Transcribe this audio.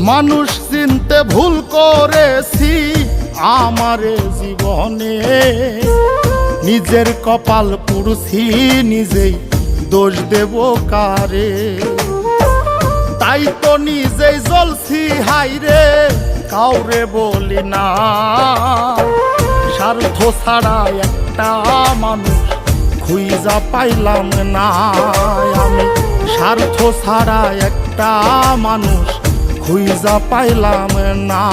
মানুষ চিনতে ভুল করেছি আমারে জীবনে, নিজের কপাল পুড়ছি নিজেই দোষ দেব কারে। তাই তো নিজেই জ্বলছি হাইরে কাউরে বলি না, স্বার্থ ছাড়া একটা মানুষ খুঁজা পাইলাম না। আমি স্বার্থ ছাড়া একটা মানুষ খুঁজা পাইলাম না।